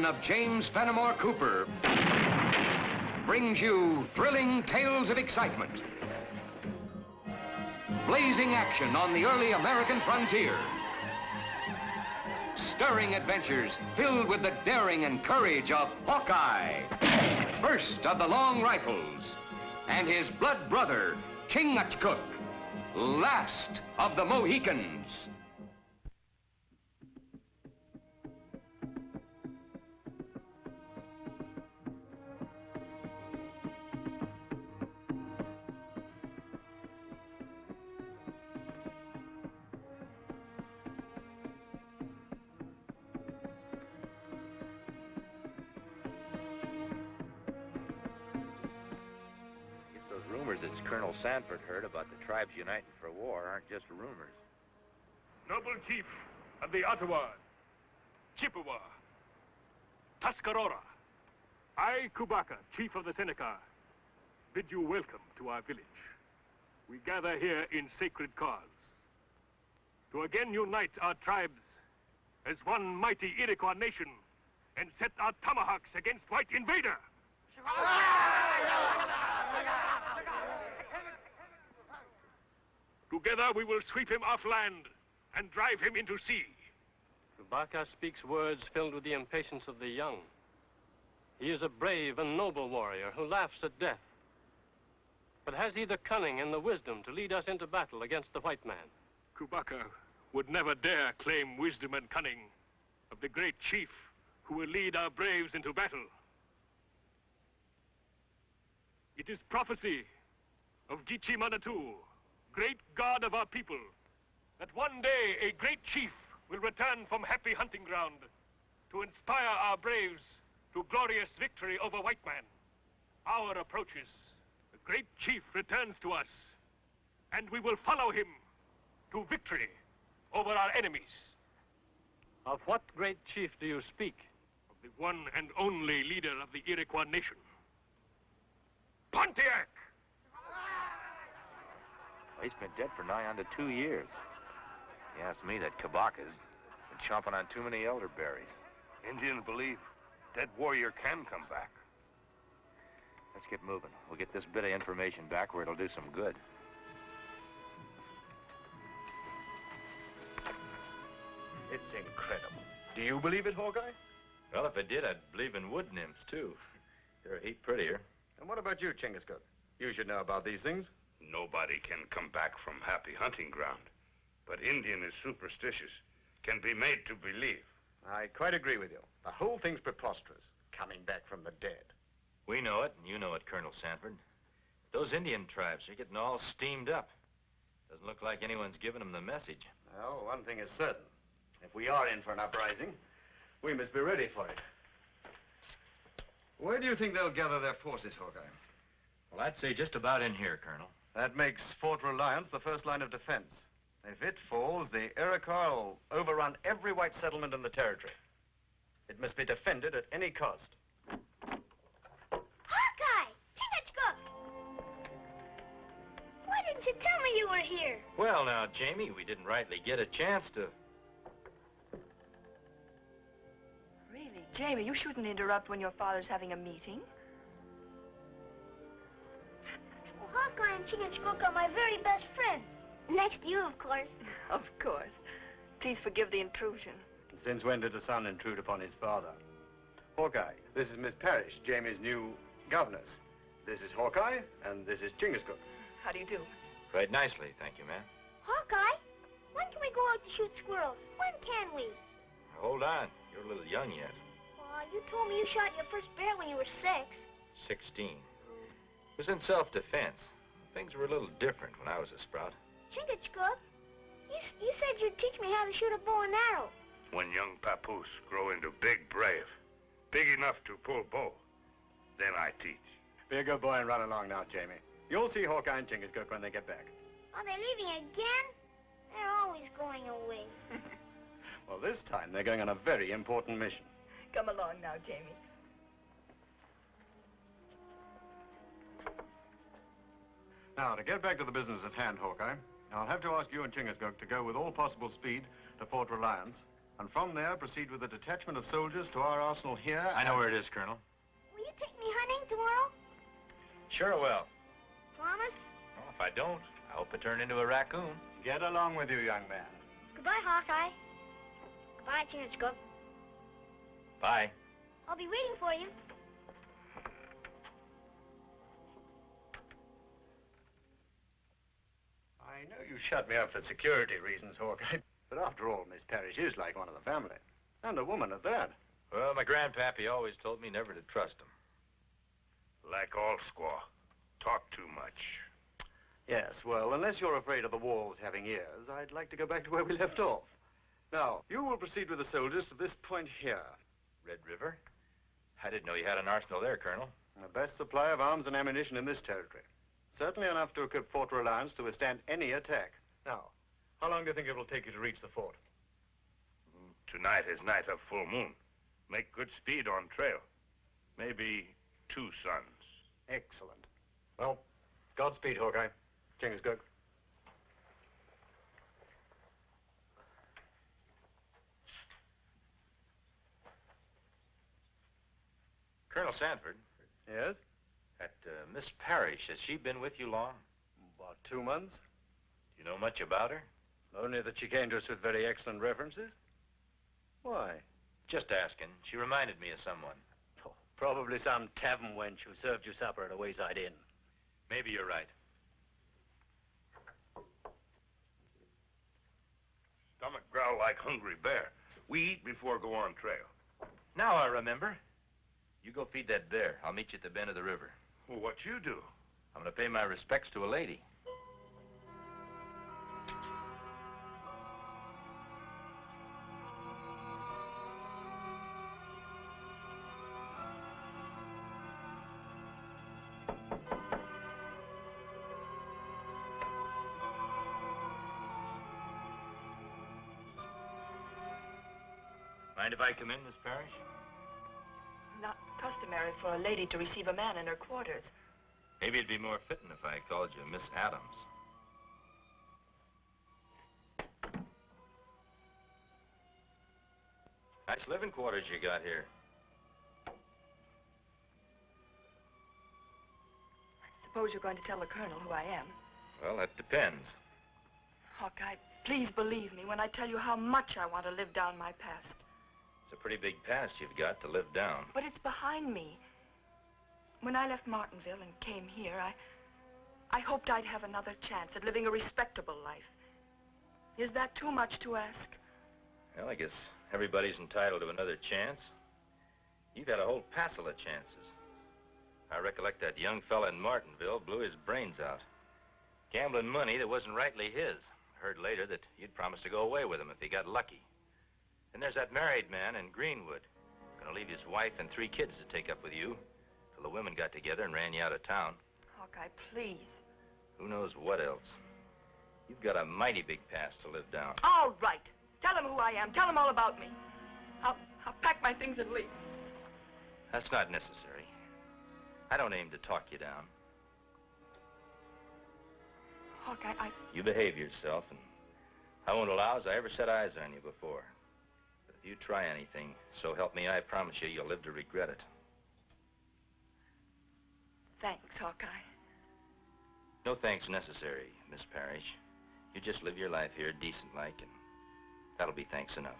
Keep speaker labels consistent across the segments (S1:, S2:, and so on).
S1: of James Fenimore Cooper brings you thrilling tales of excitement, blazing action on the early American frontier, stirring adventures filled with the daring and courage of Hawkeye, first of the long rifles, and his blood brother, Chingachgook, last of the Mohicans.
S2: Rumors that Colonel Sanford heard about the tribes uniting for war aren't just rumors.
S3: Noble Chief of the Ottawa, Chippewa, Tuscarora, I, Kubaka, Chief of the Seneca, bid you welcome to our village. We gather here in sacred cause to again unite our tribes as one mighty Iroquois nation and set our tomahawks against white invader. Together we will sweep him off land and drive him into sea.
S4: Kubaka speaks words filled with the impatience of the young. He is a brave and noble warrior who laughs at death. But has he the cunning and the wisdom to lead us into battle against the white man?
S3: Kubaka would never dare claim wisdom and cunning of the great chief who will lead our braves into battle. It is prophecy of Gichi Manatu, great god of our people, that one day a great chief will return from happy hunting ground to inspire our braves to glorious victory over white man. Hour approaches. The great chief returns to us, and we will follow him to victory over our enemies.
S4: Of what great chief do you speak?
S3: Of the one and only leader of the Iroquois nation, Pontiac!
S2: He's been dead for nigh on to 2 years. He asked me that Kabaka's been chomping on too many elderberries.
S5: Indians believe dead warrior can come back.
S2: Let's get moving. We'll get this bit of information back where it'll do some good.
S6: It's incredible. Do you believe it, Hawkeye?
S2: Well, if I did, I'd believe in wood nymphs, too. They're a heap prettier.
S6: And what about you, Chingachgook? You should know about these things.
S5: Nobody can come back from happy hunting ground. But Indian is superstitious, can be made to believe.
S6: I quite agree with you. The whole thing's preposterous, coming back from the dead.
S2: We know it, and you know it, Colonel Sanford. Those Indian tribes are getting all steamed up. Doesn't look like anyone's giving them the message.
S6: Well, one thing is certain. If we are in for an uprising, we must be ready for it. Where do you think they'll gather their forces, Hawkeye?
S2: Well, I'd say just about in here, Colonel.
S6: That makes Fort Reliance the first line of defense. If it falls, the Iroquois will overrun every white settlement in the territory. It must be defended at any cost.
S7: Hawkeye! Chingachgook! Why didn't you tell me you were here?
S2: Well, now, Jamie, we didn't rightly get a chance to...
S8: Really, Jamie, you shouldn't interrupt when your father's having a meeting.
S7: Well, Hawkeye and Chingachgook are my very best friends. Next to you, of course.
S8: Of course. Please forgive the intrusion.
S6: Since when did a son intrude upon his father? Hawkeye, this is Miss Parrish, Jamie's new governess. This is Hawkeye, and this is Chingachgook.
S8: How do you do?
S2: Quite nicely, thank you, ma'am.
S7: Hawkeye, when can we go out to shoot squirrels? When can we?
S2: Hold on, you're a little young yet.
S7: You told me you shot your first bear when you were 6.
S2: 16. It was in self-defense. Things were a little different when I was a sprout.
S7: Chingachgook, you said you'd teach me how to shoot a bow and arrow.
S5: When young papoose grow into big brave, big enough to pull bow, then I teach.
S6: Be a good boy and run along now, Jamie. You'll see Hawkeye and Chingachgook when they get back.
S7: Are they leaving again? They're always going away.
S6: Well, this time they're going on a very important mission.
S8: Come along now, Jamie.
S6: Now, to get back to the business at hand, Hawkeye, I'll have to ask you and Chingachgook to go with all possible speed to Fort Reliance And from there, proceed with a detachment of soldiers to our arsenal here.
S2: I know where it is, Colonel.
S7: Will you take me hunting tomorrow?
S2: Sure will.
S7: Promise?
S2: Well, if I don't, I hope I turn into a raccoon.
S6: Get along with you, young man.
S7: Goodbye, Hawkeye. Goodbye, Chingachgook.
S2: Bye.
S7: I'll be waiting for you.
S6: I know you shut me up for security reasons, Hawkeye. But after all, Miss Parrish is like one of the family. And a woman at that.
S2: Well, my grandpappy always told me never to trust him.
S5: Like all squaw. Talk too much.
S6: Yes, well, unless you're afraid of the walls having ears, I'd like to go back to where we left off. Now, you will proceed with the soldiers to this point here.
S2: Red River? I didn't know you had an arsenal there, Colonel.
S6: The best supply of arms and ammunition in this territory. Certainly enough to equip Fort Reliance to withstand any attack. Now, how long do you think it will take you to reach the fort?
S5: Tonight is night of full moon. Make good speed on trail. Maybe 2 suns.
S6: Excellent. Well, Godspeed, Hawkeye. Chingachgook.
S2: Colonel Sanford,
S6: Yes?
S2: that Miss Parrish, has she been with you long?
S6: About 2 months.
S2: Do you know much about her?
S6: Only that she came to us with very excellent references. Why?
S2: Just asking. She reminded me of someone.
S6: Oh, probably some tavern wench who served you supper at a wayside inn.
S2: Maybe you're right.
S5: Stomach growl like hungry bear. We eat before go on trail.
S2: Now I remember. You go feed that bear. I'll meet you at the bend of the river.
S5: Well, what you do?
S2: I'm going to pay my respects to a lady. Mind if I come in, Miss Parrish?
S8: Not customary for a lady to receive a man in her quarters.
S2: Maybe it'd be more fitting if I called you Miss Adams. Nice living quarters you got here.
S8: I suppose you're going to tell the Colonel who I am.
S2: Well, that depends.
S8: Hawkeye, please believe me when I tell you how much I want to live down my past.
S2: It's a pretty big past you've got to live down.
S8: But it's behind me. When I left Martinville and came here, I hoped I'd have another chance at living a respectable life. Is that too much to ask?
S2: Well, I guess everybody's entitled to another chance. You've had a whole passel of chances. I recollect that young fella in Martinville blew his brains out. Gambling money that wasn't rightly his. I heard later that you'd promised to go away with him if he got lucky. And there's that married man in Greenwood. Gonna leave his wife and 3 kids to take up with you till the women got together and ran you out of town.
S8: Hawkeye, please.
S2: Who knows what else? You've got a mighty big past to live down.
S8: All right. Tell him who I am. Tell him all about me. I'll pack my things and leave.
S2: That's not necessary. I don't aim to talk you down.
S8: Hawkeye,
S2: You behave yourself, and I won't allow as I ever set eyes on you before. But if you try anything, so help me, I promise you, you'll live to regret it.
S8: Thanks, Hawkeye.
S2: No thanks necessary, Miss Parrish. You just live your life here decent-like, and that'll be thanks enough.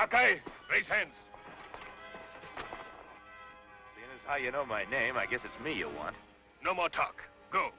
S3: Hawkeye, raise hands.
S2: Seeing as how you know my name, I guess it's me you want.
S3: No more talk. Go.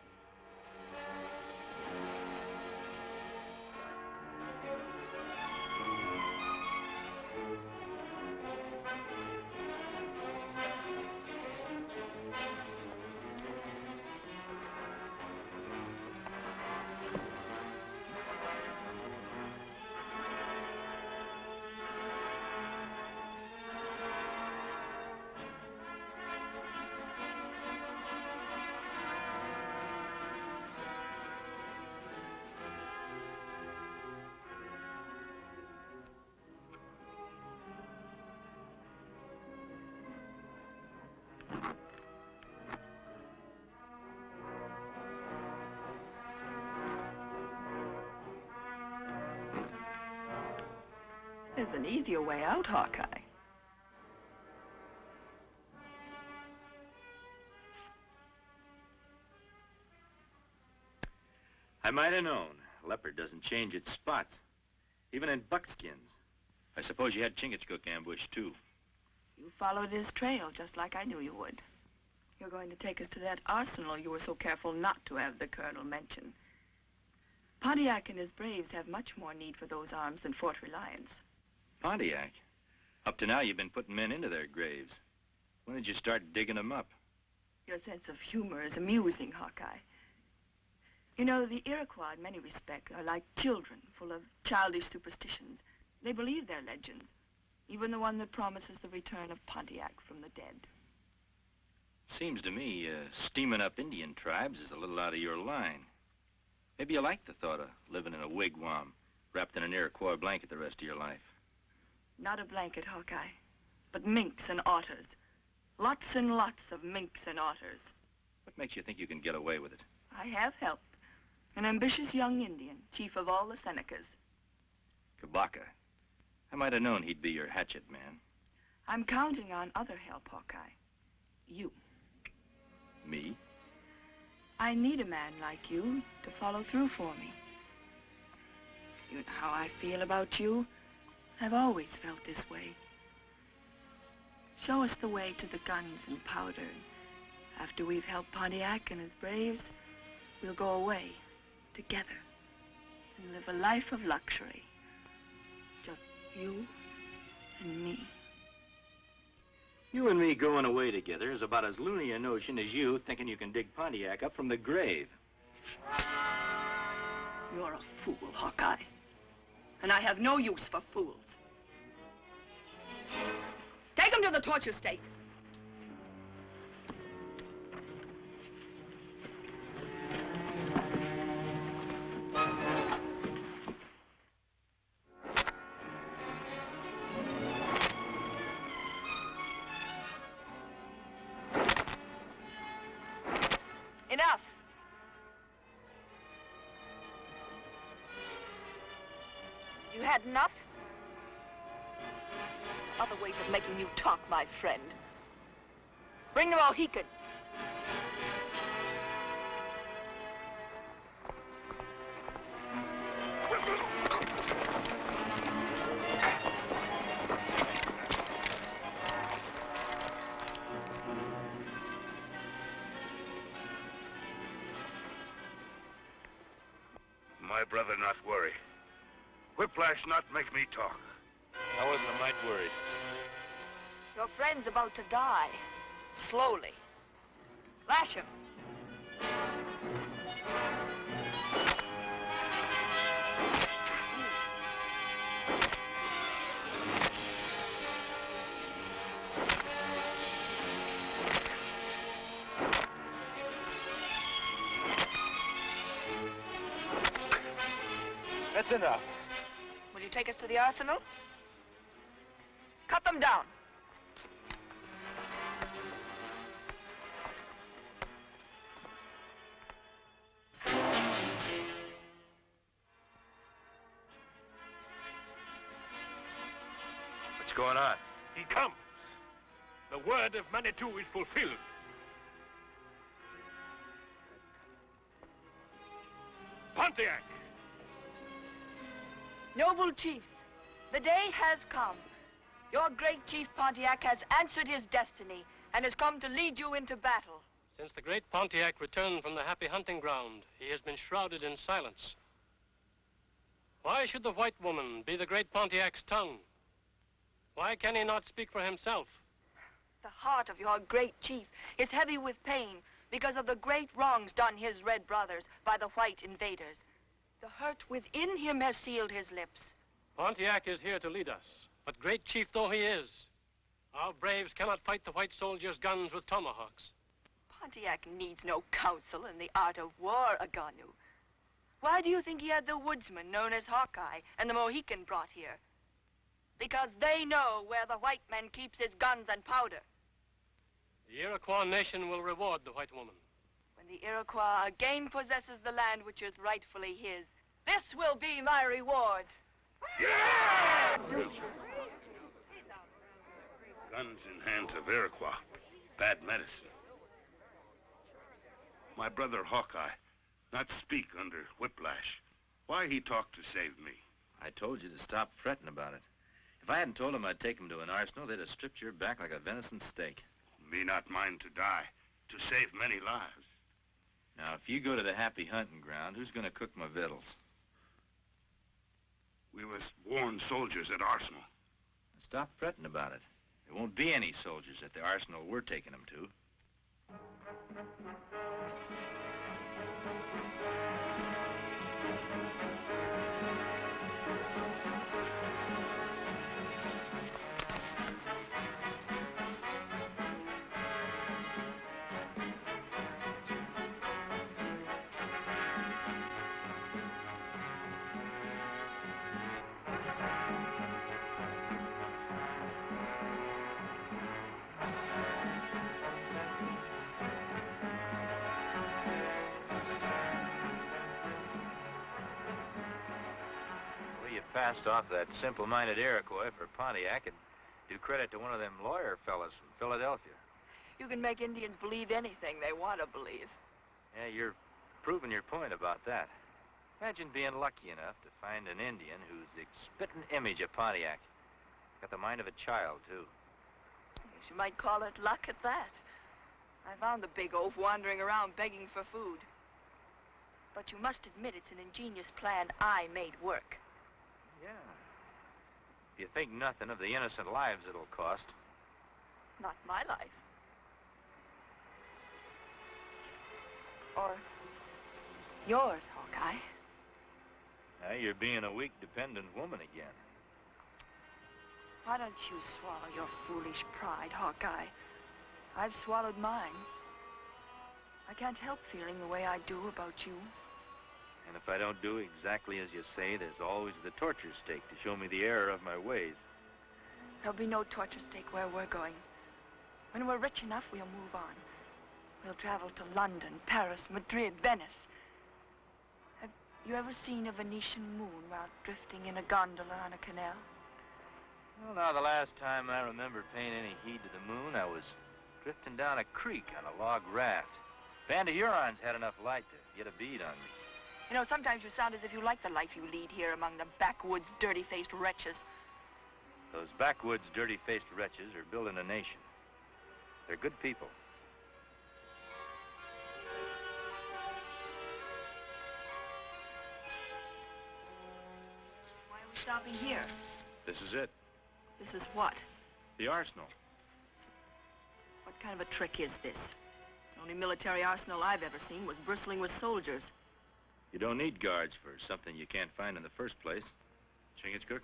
S8: There's an easier way out, Hawkeye.
S2: I might have known. Leopard doesn't change its spots, even in buckskins. I suppose you had Chingachgook ambushed, too.
S8: You followed his trail, just like I knew you would. You're going to take us to that arsenal you were so careful not to have the Colonel mention. Pontiac and his braves have much more need for those arms than Fort Reliance.
S2: Pontiac? Up to now, you've been putting men into their graves. When did you start digging them up?
S8: Your sense of humor is amusing, Hawkeye. You know, the Iroquois, in many respects, are like children, full of childish superstitions. They believe their legends, even the one that promises the return of Pontiac from the dead.
S2: Seems to me, steaming up Indian tribes is a little out of your line. Maybe you like the thought of living in a wigwam, wrapped in an Iroquois blanket the rest of your life.
S8: Not a blanket, Hawkeye, but minks and otters. Lots and lots of minks and otters.
S2: What makes you think you can get away with it?
S8: I have help. An ambitious young Indian, chief of all the Senecas.
S2: Kabaka. I might have known he'd be your hatchet man.
S8: I'm counting on other help, Hawkeye. You.
S2: Me?
S8: I need a man like you to follow through for me. You know how I feel about you. I've always felt this way. Show us the way to the guns and powder. After we've helped Pontiac and his braves, we'll go away together and live a life of luxury. Just you and me.
S2: You and me going away together is about as loony a notion as you thinking you can dig Pontiac up from the grave.
S8: You're a fool, Hawkeye. And I have no use for fools. Take him to the torture stake. Enough. You had enough? Other ways of making you talk, my friend. Bring the Mohican.
S5: My brother not worry. Whiplash not make me talk.
S2: I wasn't a mite worried.
S8: Your friend's about to die. Slowly. Lash him.
S2: That's enough.
S8: Will you take us to the arsenal? Cut them down.
S2: What's going on?
S3: He comes. The word of Manitou is fulfilled. Pontiac!
S8: Noble chiefs, the day has come Your great chief Pontiac has answered his destiny and has come to lead you into battle.
S4: Since the great Pontiac returned from the happy hunting ground, he has been shrouded in silence. Why should the white woman be the great Pontiac's tongue? Why can he not speak for himself?
S8: The heart of your great chief is heavy with pain because of the great wrongs done his red brothers by the white invaders. The hurt within him has sealed his lips.
S4: Pontiac is here to lead us, but great chief though he is, our braves cannot fight the white soldiers' guns with tomahawks.
S8: Pontiac needs no counsel in the art of war, Aganu. Why do you think he had the woodsman known as Hawkeye and the Mohican brought here? Because they know where the white man keeps his guns and powder.
S4: The Iroquois nation will reward the white woman.
S8: When the Iroquois again possesses the land which is rightfully his, this will be my reward.
S5: Yeah! Guns in hands of Iroquois. Bad medicine. My brother Hawkeye, not speak under whiplash. Why he talk to save me?
S2: I told you to stop fretting about it. If I hadn't told them I'd take him to an arsenal, they'd have stripped your back like a venison steak.
S5: Me not mind to die, to save many lives.
S2: Now, if you go to the happy hunting ground, who's gonna cook my victuals?
S5: We was worn soldiers at Arsenal.
S2: Stop fretting about it. There won't be any soldiers at the arsenal we're taking them to. Passed off that simple-minded Iroquois for Pontiac and do credit to one of them lawyer fellas from Philadelphia.
S8: You can make Indians believe anything they want to believe.
S2: Yeah, you're proving your point about that. Imagine being lucky enough to find an Indian who's the spitting image of Pontiac. Got the mind of a child, too.
S8: You might call it luck at that. I found the big oaf wandering around begging for food. But you must admit it's an ingenious plan I made work.
S2: Yeah. You think nothing of the innocent lives it'll cost.
S8: Not my life. Or yours, Hawkeye.
S2: Now you're being a weak, dependent woman again.
S8: Why don't you swallow your foolish pride, Hawkeye? I've swallowed mine. I can't help feeling the way I do about you.
S2: And if I don't do exactly as you say, there's always the torture stake to show me the error of my ways.
S8: There'll be no torture stake where we're going. When we're rich enough, we'll move on. We'll travel to London, Paris, Madrid, Venice. Have you ever seen a Venetian moon while drifting in a gondola on a canal?
S2: Well, now, the last time I remember paying any heed to the moon, I was drifting down a creek on a log raft. Band of Hurons had enough light to get a bead on me.
S8: You know, sometimes you sound as if you like the life you lead here among the backwoods, dirty-faced wretches.
S2: Those backwoods, dirty-faced wretches are building a nation. They're good people.
S8: Why are we stopping here?
S2: This is it.
S8: This is what?
S2: The arsenal.
S8: What kind of a trick is this? The only military arsenal I've ever seen was bristling with soldiers.
S2: You don't need guards for something you can't find in the first place. Chingachgook?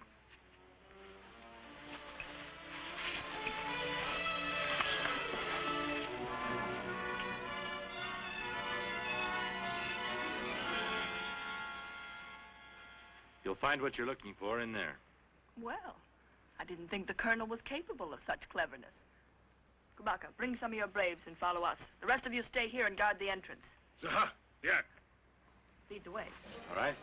S2: You'll find what you're looking for in there.
S8: Well, I didn't think the colonel was capable of such cleverness. Kabaka, bring some of your braves and follow us. The rest of you stay here and guard the entrance.
S5: Saha, yeah.
S8: Lead the way.
S2: All right?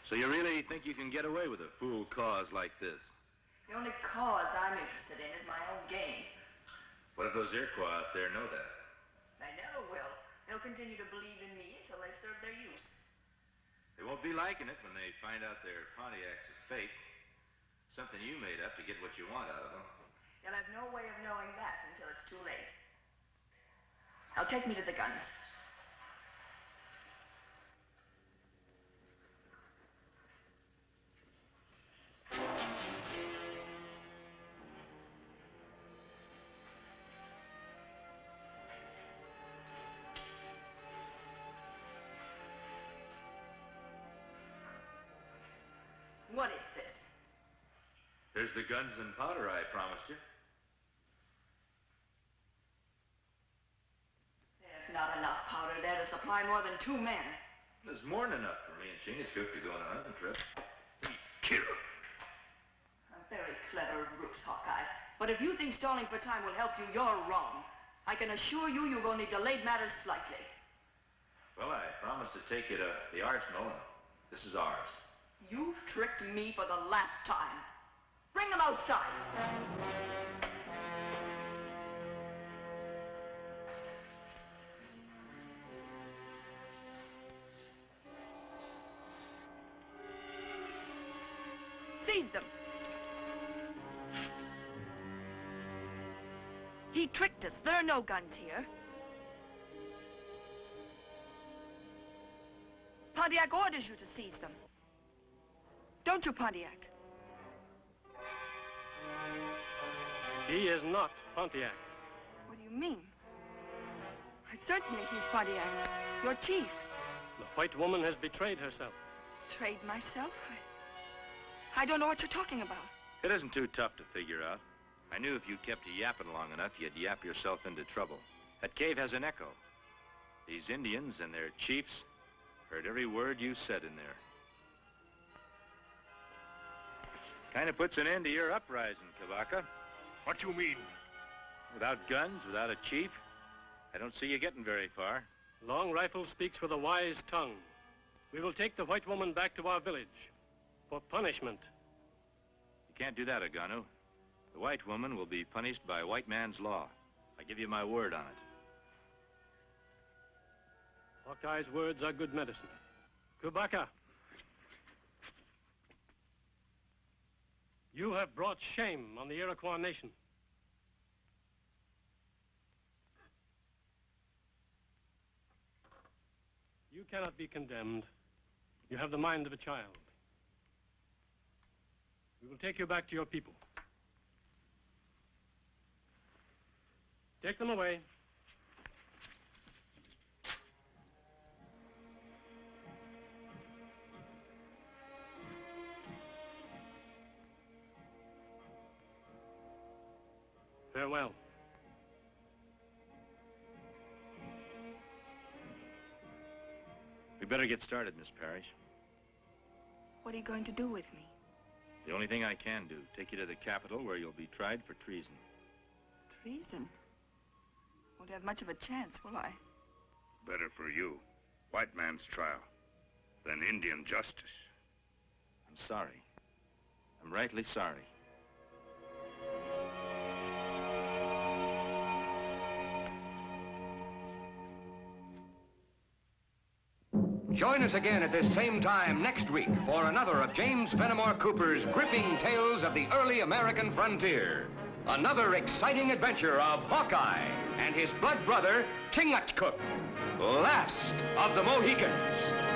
S2: So you really think you can get away with a fool cause like this?
S8: The only cause I'm interested in is my own game.
S2: What if those Iroquois out there know that?
S8: They never will. They'll continue to believe in me until they serve their use.
S2: They won't be liking it when they find out their Pontiac's a fake. Something you made up to get what you want out of them.
S8: They'll have no way of knowing that until it's too late. Now take me to the guns. What is this?
S2: There's the guns and powder I promised you.
S8: There's not enough powder there to supply more than 2 men.
S2: There's more than enough for me and Cheney's cook to go on a hunting trip.
S5: Killer.
S8: A very clever ruse, Hawkeye. But if you think stalling for time will help you, you're wrong. I can assure you you've only delayed matters slightly.
S2: Well, I promised to take you to the arsenal, and this is ours.
S8: You've tricked me for the last time. Bring them outside. Seize them. He tricked us. There are no guns here. Pontiac orders you to seize them. Don't you, Pontiac?
S4: He is not Pontiac.
S8: What do you mean? Certainly he's Pontiac, your chief.
S4: The white woman has betrayed herself.
S8: Betrayed myself? I don't know what you're talking about.
S2: It isn't too tough to figure out. I knew if you kept yapping long enough, you'd yap yourself into trouble. That cave has an echo. These Indians and their chiefs heard every word you said in there. Kind of puts an end to your uprising, Kabaka.
S3: What you mean?
S2: Without guns, without a chief, I don't see you getting very far.
S4: Long Rifle speaks with a wise tongue. We will take the white woman back to our village for punishment.
S2: You can't do that, Aganu. The white woman will be punished by white man's law. I give you my word on it.
S4: Hawkeye's words are good medicine. Kabaka, you have brought shame on the Iroquois nation. You cannot be condemned. You have the mind of a child. We will take you back to your people. Take them away. Farewell.
S2: We better get started, Miss Parrish.
S8: What are you going to do with me?
S2: The only thing I can do, take you to the capital where you'll be tried for treason.
S8: Treason? Won't have much of a chance, will I?
S5: Better for you. White man's trial than Indian justice.
S2: I'm sorry. I'm rightly sorry.
S1: Join us again at this same time next week for another of James Fenimore Cooper's gripping tales of the early American frontier. Another exciting adventure of Hawkeye and his blood brother, Chingachgook, last of the Mohicans.